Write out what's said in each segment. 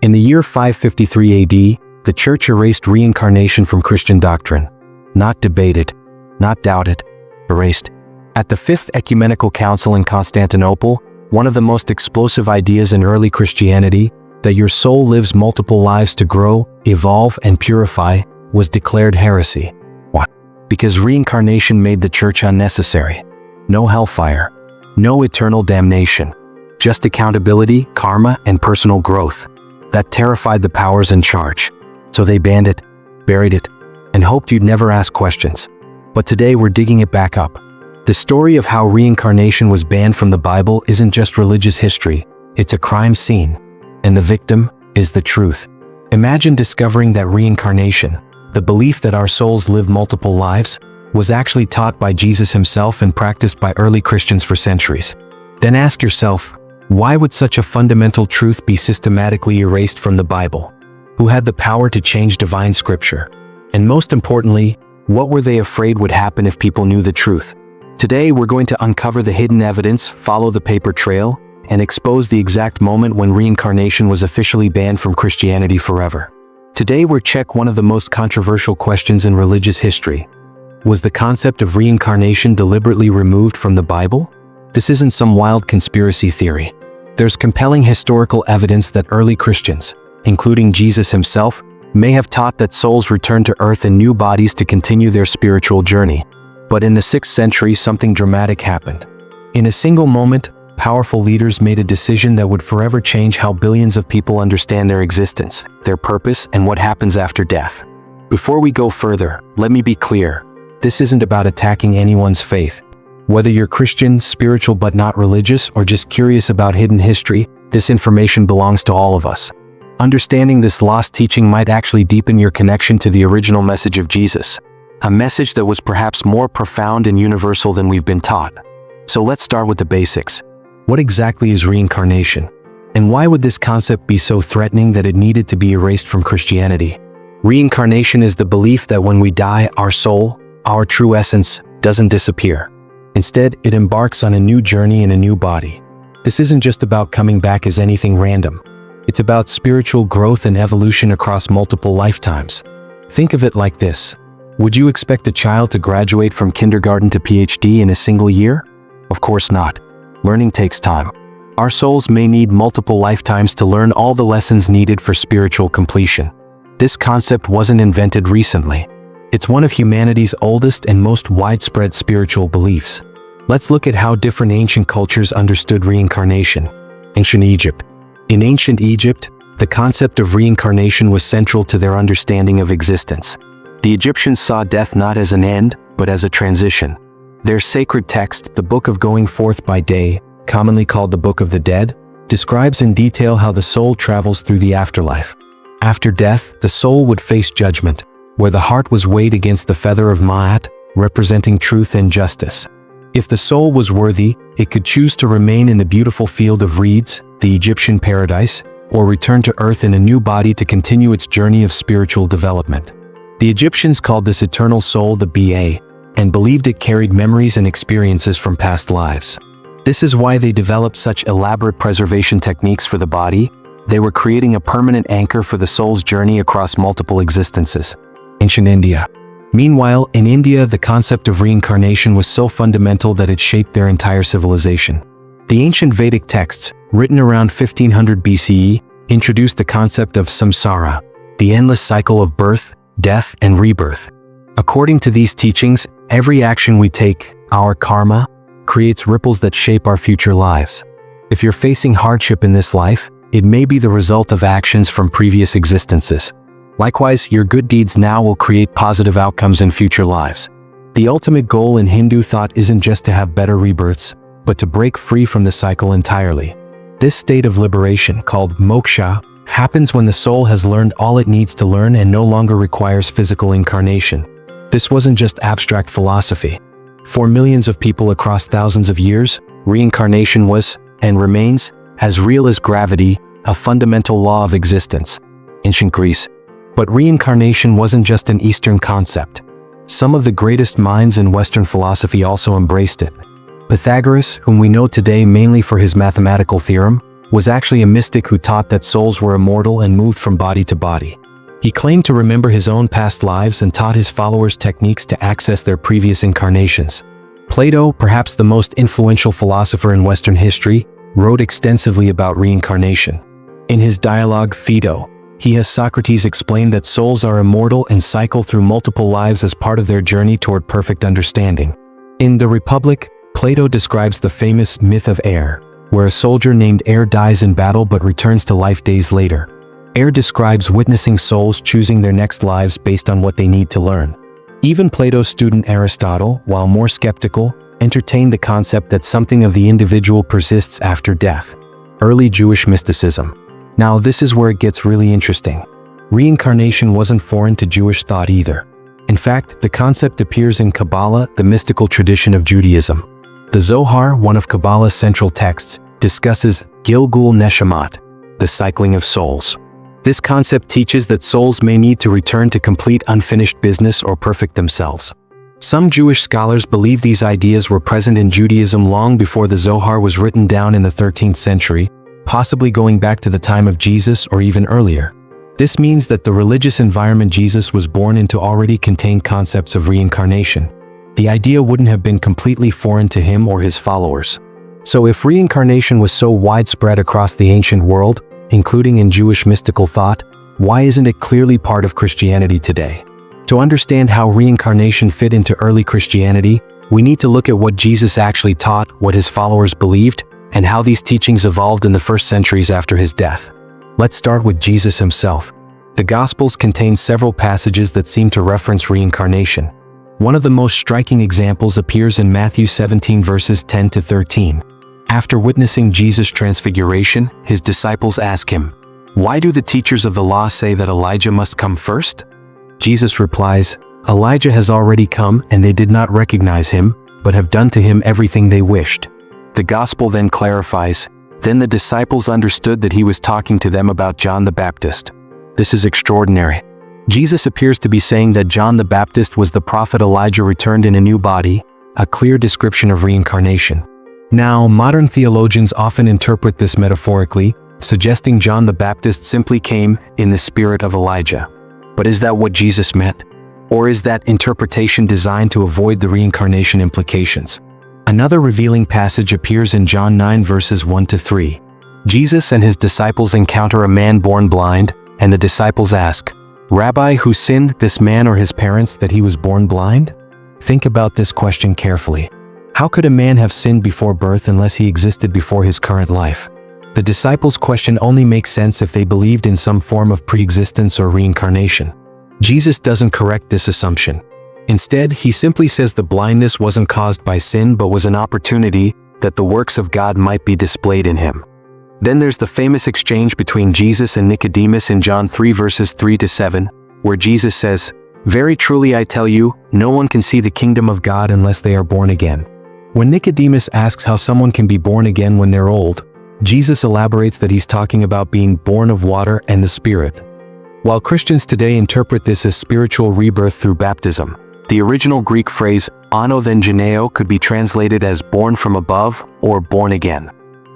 In the year 553 AD, the Church erased reincarnation from Christian doctrine. Not debated, not doubted, erased. At the Fifth Ecumenical Council in Constantinople, one of the most explosive ideas in early Christianity, that your soul lives multiple lives to grow, evolve, and purify, was declared heresy. Why? Because reincarnation made the Church unnecessary. No hellfire, no eternal damnation, just accountability, karma, and personal growth. That terrified the powers in charge. So they banned it, buried it, and hoped you'd never ask questions. But today we're digging it back up. The story of how reincarnation was banned from the Bible isn't just religious history, it's a crime scene. And the victim is the truth. Imagine discovering that reincarnation, the belief that our souls live multiple lives, was actually taught by Jesus himself and practiced by early Christians for centuries. Then ask yourself, why would such a fundamental truth be systematically erased from the Bible? Who had the power to change divine scripture? And most importantly, what were they afraid would happen if people knew the truth? Today, we're going to uncover the hidden evidence, follow the paper trail, and expose the exact moment when reincarnation was officially banned from Christianity forever. Today, we'll check one of the most controversial questions in religious history. Was the concept of reincarnation deliberately removed from the Bible? This isn't some wild conspiracy theory. There's compelling historical evidence that early Christians, including Jesus himself, may have taught that souls return to earth in new bodies to continue their spiritual journey. But in the 6th century, something dramatic happened. In a single moment, powerful leaders made a decision that would forever change how billions of people understand their existence, their purpose, and what happens after death. Before we go further, let me be clear. This isn't about attacking anyone's faith. Whether you're Christian, spiritual but not religious, or just curious about hidden history, this information belongs to all of us. Understanding this lost teaching might actually deepen your connection to the original message of Jesus. A message that was perhaps more profound and universal than we've been taught. So let's start with the basics. What exactly is reincarnation? And why would this concept be so threatening that it needed to be erased from Christianity? Reincarnation is the belief that when we die, our soul, our true essence, doesn't disappear. Instead, it embarks on a new journey in a new body. This isn't just about coming back as anything random. It's about spiritual growth and evolution across multiple lifetimes. Think of it like this. Would you expect a child to graduate from kindergarten to PhD in a single year? Of course not. Learning takes time. Our souls may need multiple lifetimes to learn all the lessons needed for spiritual completion. This concept wasn't invented recently. It's one of humanity's oldest and most widespread spiritual beliefs. Let's look at how different ancient cultures understood reincarnation. Ancient Egypt. In ancient Egypt, the concept of reincarnation was central to their understanding of existence. The Egyptians saw death not as an end, but as a transition. Their sacred text, the Book of Going Forth by Day, commonly called the Book of the Dead, describes in detail how the soul travels through the afterlife. After death, the soul would face judgment, where the heart was weighed against the feather of Ma'at, representing truth and justice. If the soul was worthy, it could choose to remain in the beautiful field of reeds, the Egyptian paradise, or return to earth in a new body to continue its journey of spiritual development. The Egyptians called this eternal soul the Ba, and believed it carried memories and experiences from past lives. This is why they developed such elaborate preservation techniques for the body. They were creating a permanent anchor for the soul's journey across multiple existences. Ancient India. Meanwhile, in India, the concept of reincarnation was so fundamental that it shaped their entire civilization. The ancient Vedic texts, written around 1500 BCE, introduced the concept of samsara, the endless cycle of birth, death, and rebirth. According to these teachings, every action we take, our karma, creates ripples that shape our future lives. If you're facing hardship in this life, it may be the result of actions from previous existences. Likewise, your good deeds now will create positive outcomes in future lives. The ultimate goal in Hindu thought isn't just to have better rebirths, but to break free from the cycle entirely. This state of liberation, called moksha, happens when the soul has learned all it needs to learn and no longer requires physical incarnation. This wasn't just abstract philosophy. For millions of people across thousands of years, reincarnation was, and remains, as real as gravity, a fundamental law of existence. Ancient Greece. But reincarnation wasn't just an Eastern concept. Some of the greatest minds in Western philosophy also embraced it. Pythagoras, whom we know today mainly for his mathematical theorem, was actually a mystic who taught that souls were immortal and moved from body to body. He claimed to remember his own past lives and taught his followers techniques to access their previous incarnations. Plato, perhaps the most influential philosopher in Western history, wrote extensively about reincarnation. In his dialogue Phaedo, he has Socrates explain that souls are immortal and cycle through multiple lives as part of their journey toward perfect understanding. In The Republic, Plato describes the famous myth of Aer, where a soldier named Aer dies in battle but returns to life days later. Aer describes witnessing souls choosing their next lives based on what they need to learn. Even Plato's student Aristotle, while more skeptical, entertained the concept that something of the individual persists after death. Early Jewish mysticism. Now this is where it gets really interesting. Reincarnation wasn't foreign to Jewish thought either. In fact, the concept appears in Kabbalah, the mystical tradition of Judaism. The Zohar, one of Kabbalah's central texts, discusses Gilgul Neshamot, the cycling of souls. This concept teaches that souls may need to return to complete unfinished business or perfect themselves. Some Jewish scholars believe these ideas were present in Judaism long before the Zohar was written down in the 13th century, possibly going back to the time of Jesus or even earlier. This means that the religious environment Jesus was born into already contained concepts of reincarnation. The idea wouldn't have been completely foreign to him or his followers. So if reincarnation was so widespread across the ancient world, including in Jewish mystical thought, why isn't it clearly part of Christianity today? To understand how reincarnation fit into early Christianity, we need to look at what Jesus actually taught, what his followers believed, and how these teachings evolved in the first centuries after his death. Let's start with Jesus himself. The Gospels contain several passages that seem to reference reincarnation. One of the most striking examples appears in Matthew 17 verses 10 to 13. After witnessing Jesus' transfiguration, his disciples ask him, "Why do the teachers of the law say that Elijah must come first?" Jesus replies, "Elijah has already come, and they did not recognize him, but have done to him everything they wished." The Gospel then clarifies, "Then the disciples understood that he was talking to them about John the Baptist." This is extraordinary. Jesus appears to be saying that John the Baptist was the prophet Elijah returned in a new body, a clear description of reincarnation. Now, modern theologians often interpret this metaphorically, suggesting John the Baptist simply came in the spirit of Elijah. But is that what Jesus meant? Or is that interpretation designed to avoid the reincarnation implications? Another revealing passage appears in John 9 verses 1 to 3. Jesus and his disciples encounter a man born blind, and the disciples ask, "Rabbi, who sinned, this man or his parents, that he was born blind?" Think about this question carefully. How could a man have sinned before birth unless he existed before his current life? The disciples' question only makes sense if they believed in some form of pre-existence or reincarnation. Jesus doesn't correct this assumption. Instead, he simply says the blindness wasn't caused by sin but was an opportunity that the works of God might be displayed in him. Then there's the famous exchange between Jesus and Nicodemus in John 3 verses 3 to 7, where Jesus says, "Very truly I tell you, no one can see the kingdom of God unless they are born again." When Nicodemus asks how someone can be born again when they're old, Jesus elaborates that he's talking about being born of water and the Spirit. While Christians today interpret this as spiritual rebirth through baptism, the original Greek phrase ano then geneo could be translated as born from above or born again.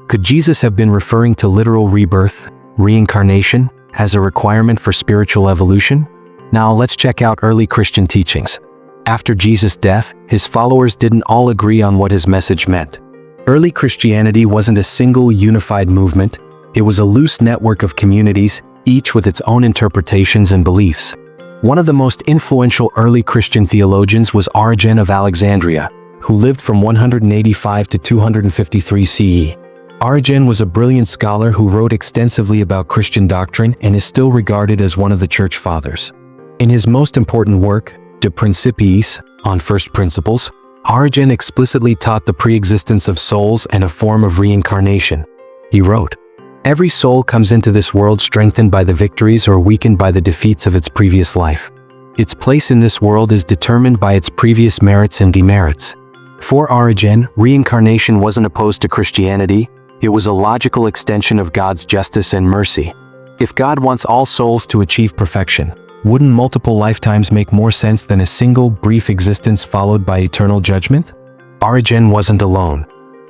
Could Jesus have been referring to literal rebirth, reincarnation, as a requirement for spiritual evolution? Now let's check out early Christian teachings. After Jesus' death, his followers didn't all agree on what his message meant. Early Christianity wasn't a single unified movement, it was a loose network of communities, each with its own interpretations and beliefs. One of the most influential early Christian theologians was Origen of Alexandria, who lived from 185 to 253 CE. Origen was a brilliant scholar who wrote extensively about Christian doctrine and is still regarded as one of the Church Fathers. In his most important work, De Principiis, on First Principles, Origen explicitly taught the pre-existence of souls and a form of reincarnation. He wrote, "Every soul comes into this world strengthened by the victories or weakened by the defeats of its previous life. Its place in this world is determined by its previous merits and demerits." For Origen, reincarnation wasn't opposed to Christianity, it was a logical extension of God's justice and mercy. If God wants all souls to achieve perfection, wouldn't multiple lifetimes make more sense than a single brief existence followed by eternal judgment? Origen wasn't alone.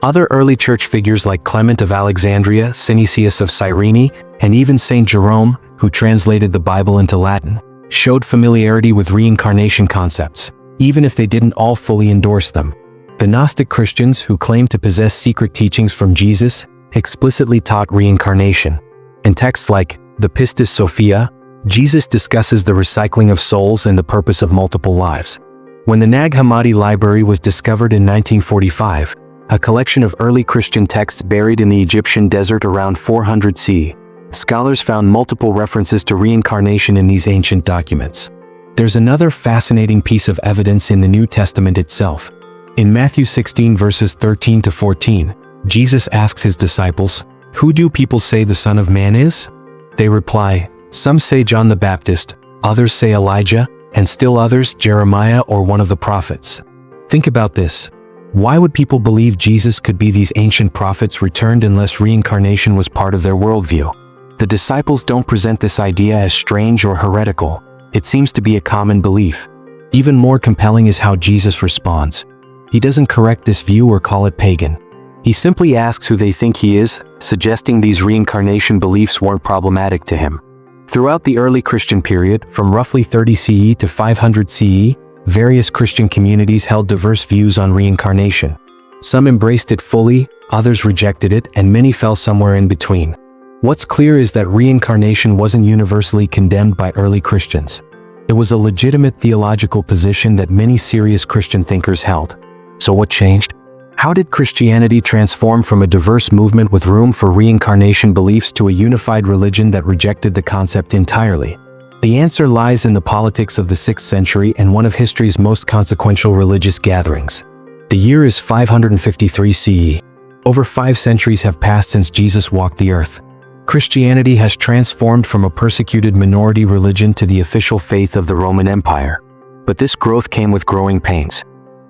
Other early church figures like Clement of Alexandria, Synesius of Cyrene, and even Saint Jerome, who translated the Bible into Latin, showed familiarity with reincarnation concepts, even if they didn't all fully endorse them. The Gnostic Christians, who claimed to possess secret teachings from Jesus, explicitly taught reincarnation. In texts like the Pistis Sophia, Jesus discusses the recycling of souls and the purpose of multiple lives. When the Nag Hammadi Library was discovered in 1945, a collection of early Christian texts buried in the Egyptian desert around 400 CE, scholars found multiple references to reincarnation in these ancient documents. There's another fascinating piece of evidence in the New Testament itself. In Matthew 16 verses 13 to 14, Jesus asks his disciples, "Who do people say the Son of Man is?" They reply, "Some say John the Baptist, others say Elijah, and still others Jeremiah or one of the prophets." Think about this. Why would people believe Jesus could be these ancient prophets returned unless reincarnation was part of their worldview? The disciples don't present this idea as strange or heretical. It seems to be a common belief. Even more compelling is how Jesus responds. He doesn't correct this view or call it pagan. He simply asks who they think he is, suggesting these reincarnation beliefs weren't problematic to him. Throughout the early Christian period, from roughly 30 CE to 500 CE, various Christian communities held diverse views on reincarnation. Some embraced it fully, others rejected it, and many fell somewhere in between. What's clear is that reincarnation wasn't universally condemned by early Christians. It was a legitimate theological position that many serious Christian thinkers held. So what changed? How did Christianity transform from a diverse movement with room for reincarnation beliefs to a unified religion that rejected the concept entirely? The answer lies in the politics of the 6th century and one of history's most consequential religious gatherings. The year is 553 CE. Over 5 centuries have passed since Jesus walked the earth. Christianity has transformed from a persecuted minority religion to the official faith of the Roman Empire. But this growth came with growing pains.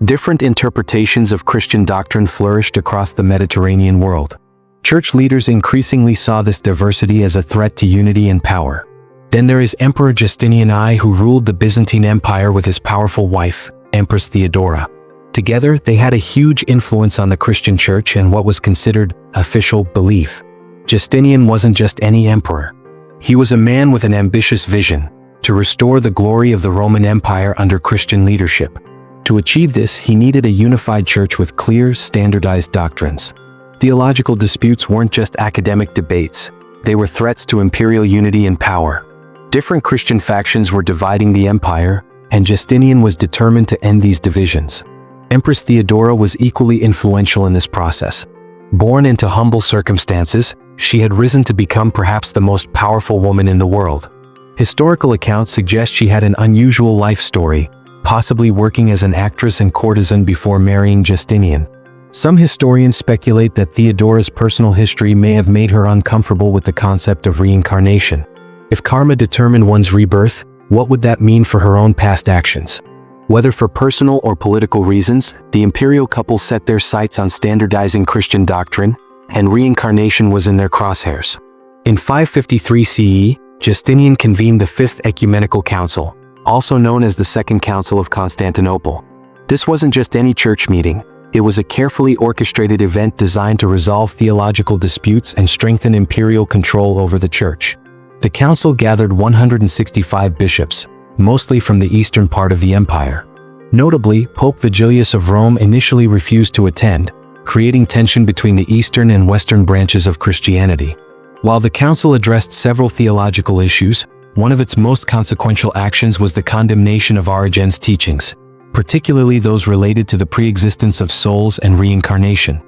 Different interpretations of Christian doctrine flourished across the Mediterranean world. Church leaders increasingly saw this diversity as a threat to unity and power. Then there is Emperor Justinian I, who ruled the Byzantine Empire with his powerful wife, Empress Theodora. Together, they had a huge influence on the Christian Church and what was considered official belief. Justinian wasn't just any emperor. He was a man with an ambitious vision, to restore the glory of the Roman Empire under Christian leadership. To achieve this, he needed a unified church with clear, standardized doctrines. Theological disputes weren't just academic debates. They were threats to imperial unity and power. Different Christian factions were dividing the empire, and Justinian was determined to end these divisions. Empress Theodora was equally influential in this process. Born into humble circumstances, she had risen to become perhaps the most powerful woman in the world. Historical accounts suggest she had an unusual life story, possibly working as an actress and courtesan before marrying Justinian. Some historians speculate that Theodora's personal history may have made her uncomfortable with the concept of reincarnation. If karma determined one's rebirth, what would that mean for her own past actions? Whether for personal or political reasons, the imperial couple set their sights on standardizing Christian doctrine, and reincarnation was in their crosshairs. In 553 CE, Justinian convened the Fifth Ecumenical Council, also known as the Second Council of Constantinople. This wasn't just any church meeting. It was a carefully orchestrated event designed to resolve theological disputes and strengthen imperial control over the church. The council gathered 165 bishops, mostly from the eastern part of the empire. Notably, Pope Vigilius of Rome initially refused to attend, creating tension between the eastern and western branches of Christianity. While the council addressed several theological issues, one of its most consequential actions was the condemnation of Origen's teachings, particularly those related to the pre-existence of souls and reincarnation.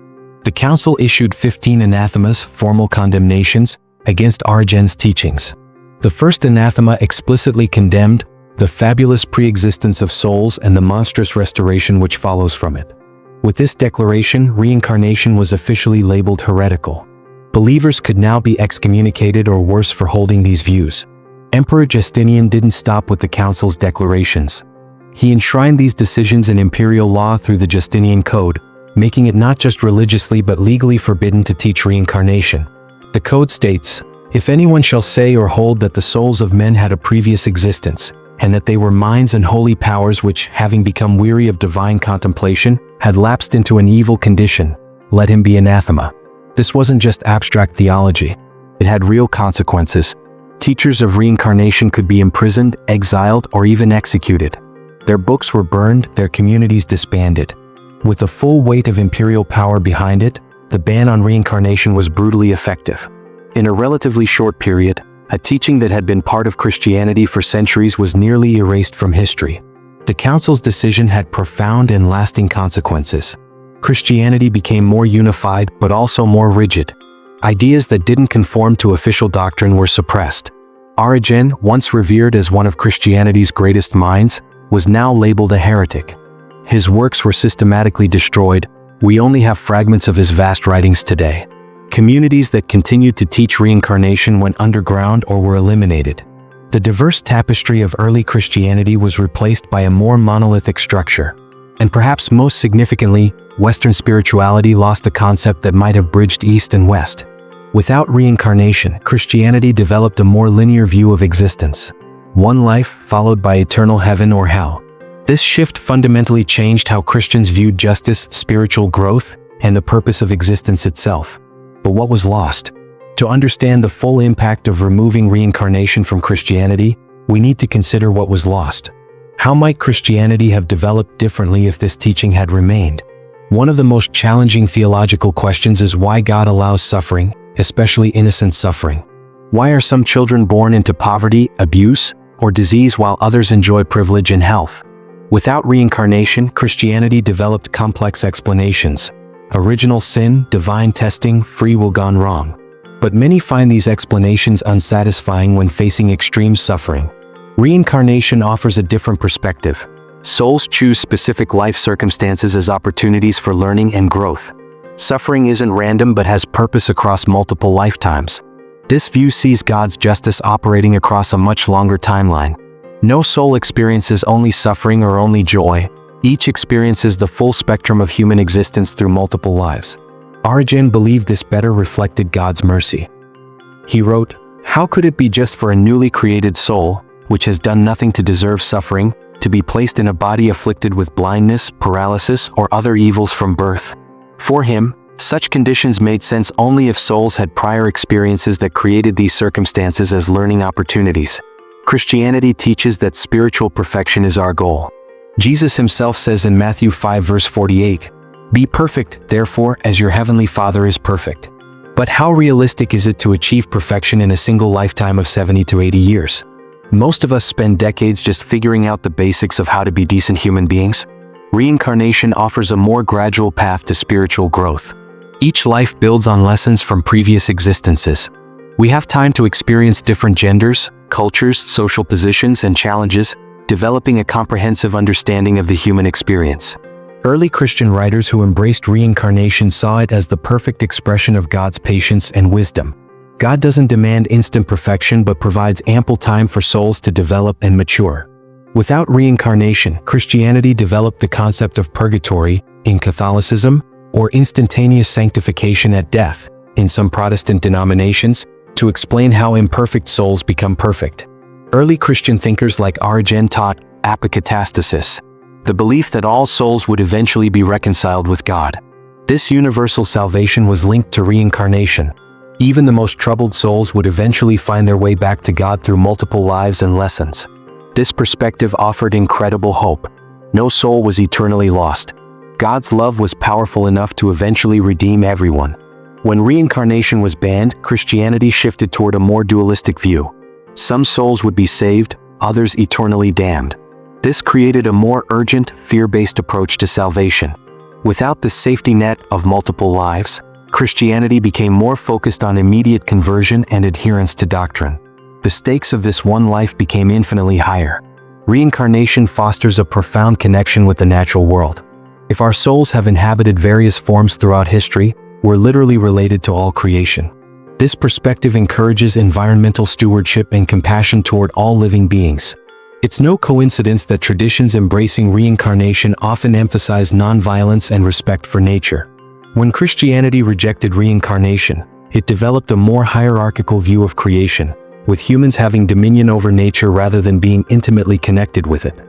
The council issued 15 anathemas, formal condemnations, against Origen's teachings. The first anathema explicitly condemned the fabulous pre-existence of souls and the monstrous restoration which follows from it. With this declaration, reincarnation was officially labeled heretical. Believers could now be excommunicated or worse for holding these views. Emperor Justinian didn't stop with the council's declarations. He enshrined these decisions in imperial law through the Justinian Code, making it not just religiously but legally forbidden to teach reincarnation. The code states, "If anyone shall say or hold that the souls of men had a previous existence, and that they were minds and holy powers which, having become weary of divine contemplation, had lapsed into an evil condition, let him be anathema. This wasn't just abstract theology. It had real consequences. Teachers of reincarnation could be imprisoned, exiled, or even executed. Their books were burned, their communities disbanded. With the full weight of imperial power behind it, the ban on reincarnation was brutally effective. In a relatively short period, a teaching that had been part of Christianity for centuries was nearly erased from history. The Council's decision had profound and lasting consequences. Christianity became more unified, but also more rigid. Ideas that didn't conform to official doctrine were suppressed. Origen, once revered as one of Christianity's greatest minds, was now labeled a heretic. His works were systematically destroyed. We only have fragments of his vast writings today. Communities that continued to teach reincarnation went underground or were eliminated. The diverse tapestry of early Christianity was replaced by a more monolithic structure. And perhaps most significantly, Western spirituality lost a concept that might have bridged East and West. Without reincarnation, Christianity developed a more linear view of existence. One life followed by eternal heaven or hell. This shift fundamentally changed how Christians viewed justice, spiritual growth, and the purpose of existence itself. But what was lost? To understand the full impact of removing reincarnation from Christianity, we need to consider what was lost. How might Christianity have developed differently if this teaching had remained? One of the most challenging theological questions is why God allows suffering, especially innocent suffering. Why are some children born into poverty, abuse, or disease while others enjoy privilege and health? Without reincarnation, Christianity developed complex explanations. Original sin, divine testing, free will gone wrong. But many find these explanations unsatisfying when facing extreme suffering. Reincarnation offers a different perspective. Souls choose specific life circumstances as opportunities for learning and growth. Suffering isn't random but has purpose across multiple lifetimes. This view sees God's justice operating across a much longer timeline. No soul experiences only suffering or only joy. Each experiences the full spectrum of human existence through multiple lives. Origen believed this better reflected God's mercy. He wrote, "How could it be just for a newly created soul, which has done nothing to deserve suffering, to be placed in a body afflicted with blindness, paralysis, or other evils from birth?" For him, such conditions made sense only if souls had prior experiences that created these circumstances as learning opportunities. Christianity teaches that spiritual perfection is our goal. Jesus himself says in Matthew 5 verse 48, "Be perfect, therefore, as your heavenly Father is perfect." But how realistic is it to achieve perfection in a single lifetime of 70 to 80 years? Most of us spend decades just figuring out the basics of how to be decent human beings. Reincarnation offers a more gradual path to spiritual growth. Each life builds on lessons from previous existences. We have time to experience different genders, cultures, social positions, and challenges, developing a comprehensive understanding of the human experience. Early Christian writers who embraced reincarnation saw it as the perfect expression of God's patience and wisdom. God doesn't demand instant perfection but provides ample time for souls to develop and mature. Without reincarnation, Christianity developed the concept of purgatory in Catholicism, or instantaneous sanctification at death in some Protestant denominations, to explain how imperfect souls become perfect. Early Christian thinkers like Origen taught apokatastasis, the belief that all souls would eventually be reconciled with God. This universal salvation was linked to reincarnation. Even the most troubled souls would eventually find their way back to God through multiple lives and lessons. This perspective offered incredible hope. No soul was eternally lost. God's love was powerful enough to eventually redeem everyone. When reincarnation was banned, Christianity shifted toward a more dualistic view. Some souls would be saved, others eternally damned. This created a more urgent, fear-based approach to salvation. Without the safety net of multiple lives, Christianity became more focused on immediate conversion and adherence to doctrine. The stakes of this one life became infinitely higher. Reincarnation fosters a profound connection with the natural world. If our souls have inhabited various forms throughout history, we're literally related to all creation. This perspective encourages environmental stewardship and compassion toward all living beings. It's no coincidence that traditions embracing reincarnation often emphasize nonviolence and respect for nature. When Christianity rejected reincarnation, it developed a more hierarchical view of creation, with humans having dominion over nature rather than being intimately connected with it.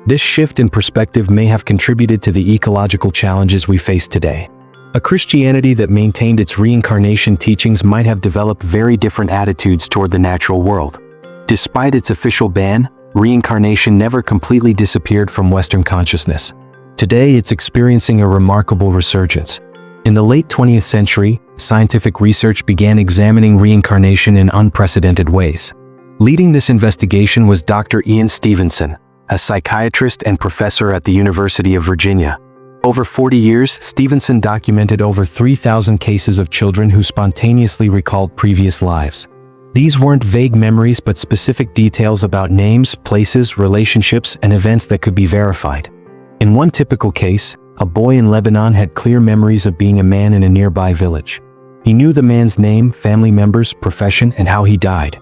This shift in perspective may have contributed to the ecological challenges we face today. A Christianity that maintained its reincarnation teachings might have developed very different attitudes toward the natural world. Despite its official ban, reincarnation never completely disappeared from Western consciousness. Today, it's experiencing a remarkable resurgence. In the late 20th century, scientific research began examining reincarnation in unprecedented ways. Leading this investigation was Dr. Ian Stevenson, a psychiatrist and professor at the University of Virginia. Over 40 years, Stevenson documented over 3,000 cases of children who spontaneously recalled previous lives. These weren't vague memories but specific details about names, places, relationships, and events that could be verified. In one typical case, a boy in Lebanon had clear memories of being a man in a nearby village. He knew the man's name, family members, profession, and how he died.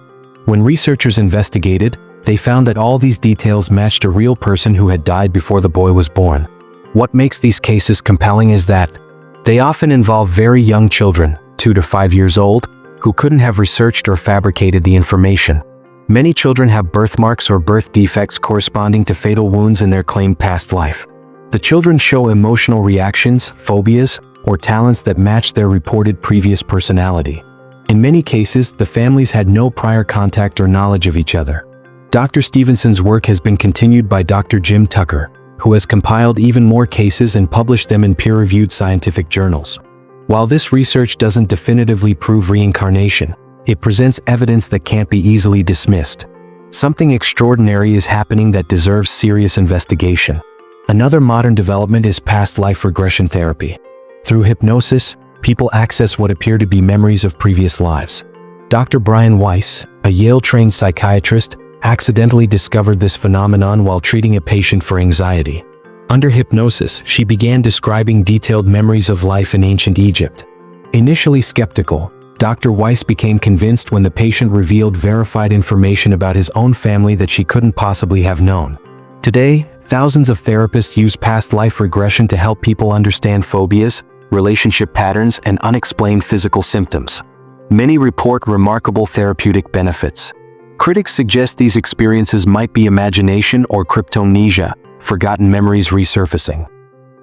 When researchers investigated, they found that all these details matched a real person who had died before the boy was born. What makes these cases compelling is that they often involve very young children, 2 to 5 years old, who couldn't have researched or fabricated the information. Many children have birthmarks or birth defects corresponding to fatal wounds in their claimed past life. The children show emotional reactions, phobias, or talents that match their reported previous personality. In many cases, the families had no prior contact or knowledge of each other. Dr. Stevenson's work has been continued by Dr. Jim Tucker, who has compiled even more cases and published them in peer-reviewed scientific journals. While this research doesn't definitively prove reincarnation, it presents evidence that can't be easily dismissed. Something extraordinary is happening that deserves serious investigation. Another modern development is past life regression therapy. Through hypnosis, people access what appear to be memories of previous lives. Dr. Brian Weiss, a Yale-trained psychiatrist, accidentally discovered this phenomenon while treating a patient for anxiety. Under hypnosis, she began describing detailed memories of life in ancient Egypt. Initially skeptical, Dr. Weiss became convinced when the patient revealed verified information about his own family that she couldn't possibly have known. Today, thousands of therapists use past life regression to help people understand phobias, relationship patterns, and unexplained physical symptoms. Many report remarkable therapeutic benefits. Critics suggest these experiences might be imagination or cryptomnesia, forgotten memories resurfacing.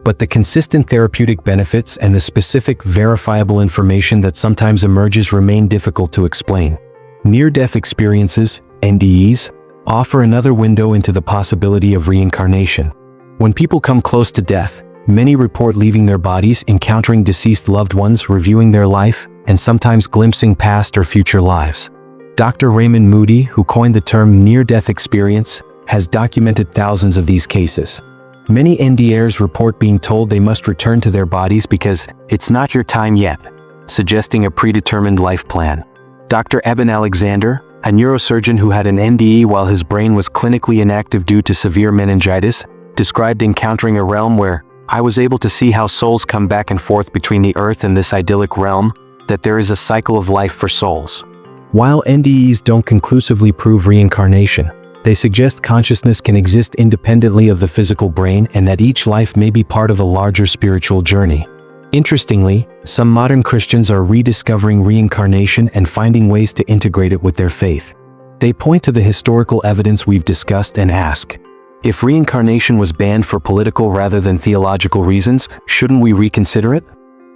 But the consistent therapeutic benefits and the specific verifiable information that sometimes emerges remain difficult to explain. Near-death experiences, NDEs, offer another window into the possibility of reincarnation. When people come close to death, many report leaving their bodies, encountering deceased loved ones, reviewing their life, and sometimes glimpsing past or future lives. Dr. Raymond Moody, who coined the term near-death experience, has documented thousands of these cases. Many NDErs report being told they must return to their bodies because it's not your time yet, suggesting a predetermined life plan. Dr. Eben Alexander, a neurosurgeon who had an NDE while his brain was clinically inactive due to severe meningitis, described encountering a realm where I was able to see how souls come back and forth between the earth and this idyllic realm, that there is a cycle of life for souls. While NDEs don't conclusively prove reincarnation, they suggest consciousness can exist independently of the physical brain and that each life may be part of a larger spiritual journey. Interestingly, some modern Christians are rediscovering reincarnation and finding ways to integrate it with their faith. They point to the historical evidence we've discussed and ask, if reincarnation was banned for political rather than theological reasons, shouldn't we reconsider it?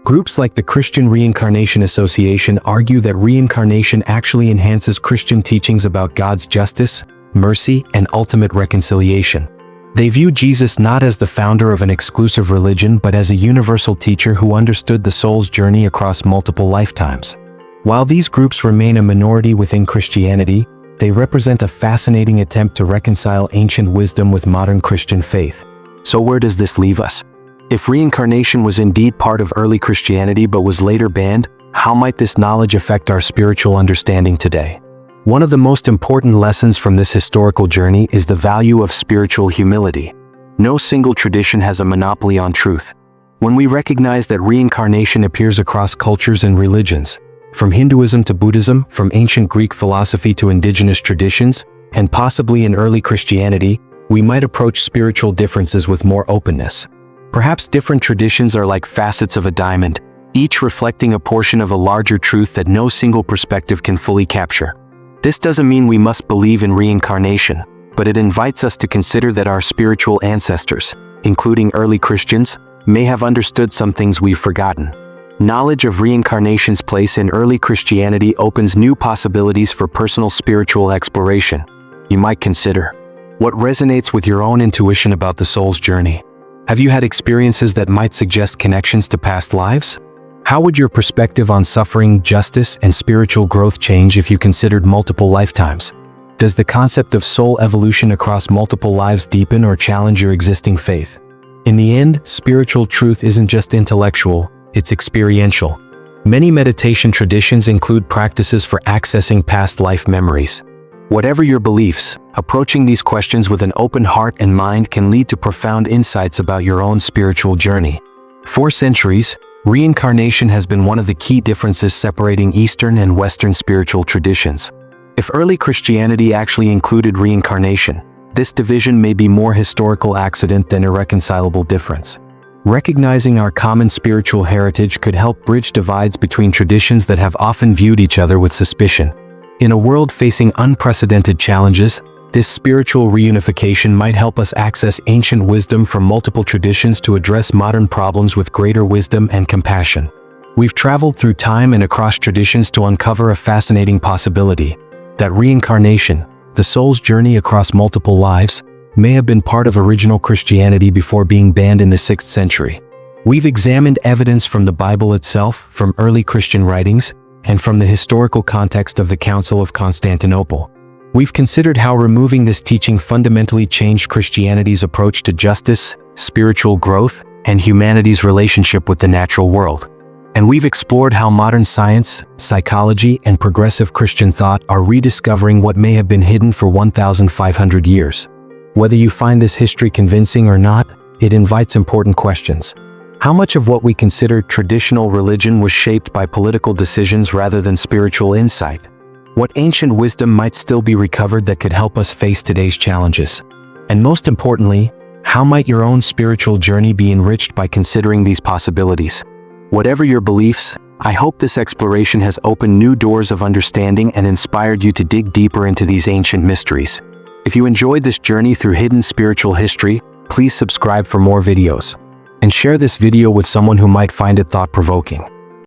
Groups like the Christian Reincarnation Association argue that reincarnation actually enhances Christian teachings about God's justice, mercy, and ultimate reconciliation. They view Jesus not as the founder of an exclusive religion but as a universal teacher who understood the soul's journey across multiple lifetimes. While these groups remain a minority within Christianity, they represent a fascinating attempt to reconcile ancient wisdom with modern Christian faith. So where does this leave us? If reincarnation was indeed part of early Christianity but was later banned, how might this knowledge affect our spiritual understanding today? One of the most important lessons from this historical journey is the value of spiritual humility. No single tradition has a monopoly on truth. When we recognize that reincarnation appears across cultures and religions, from Hinduism to Buddhism, from ancient Greek philosophy to indigenous traditions, and possibly in early Christianity, we might approach spiritual differences with more openness. Perhaps different traditions are like facets of a diamond, each reflecting a portion of a larger truth that no single perspective can fully capture. This doesn't mean we must believe in reincarnation, but it invites us to consider that our spiritual ancestors, including early Christians, may have understood some things we've forgotten. Knowledge of reincarnation's place in early Christianity opens new possibilities for personal spiritual exploration. You might consider what resonates with your own intuition about the soul's journey. Have you had experiences that might suggest connections to past lives? How would your perspective on suffering, justice, and spiritual growth change if you considered multiple lifetimes? Does the concept of soul evolution across multiple lives deepen or challenge your existing faith? In the end, spiritual truth isn't just intellectual, it's experiential. Many meditation traditions include practices for accessing past life memories. Whatever your beliefs, approaching these questions with an open heart and mind can lead to profound insights about your own spiritual journey. For centuries, reincarnation has been one of the key differences separating Eastern and Western spiritual traditions. If early Christianity actually included reincarnation, this division may be more historical accident than irreconcilable difference. Recognizing our common spiritual heritage could help bridge divides between traditions that have often viewed each other with suspicion. In a world facing unprecedented challenges, this spiritual reunification might help us access ancient wisdom from multiple traditions to address modern problems with greater wisdom and compassion. We've traveled through time and across traditions to uncover a fascinating possibility: that reincarnation, the soul's journey across multiple lives, may have been part of original Christianity before being banned in the 6th century. We've examined evidence from the Bible itself, from early Christian writings, and from the historical context of the Council of Constantinople. We've considered how removing this teaching fundamentally changed Christianity's approach to justice, spiritual growth, and humanity's relationship with the natural world. And we've explored how modern science, psychology, and progressive Christian thought are rediscovering what may have been hidden for 1,500 years. Whether you find this history convincing or not, it invites important questions. How much of what we consider traditional religion was shaped by political decisions rather than spiritual insight? What ancient wisdom might still be recovered that could help us face today's challenges? And most importantly, how might your own spiritual journey be enriched by considering these possibilities? Whatever your beliefs, I hope this exploration has opened new doors of understanding and inspired you to dig deeper into these ancient mysteries. If you enjoyed this journey through hidden spiritual history, please subscribe for more videos. And share this video with someone who might find it thought-provoking.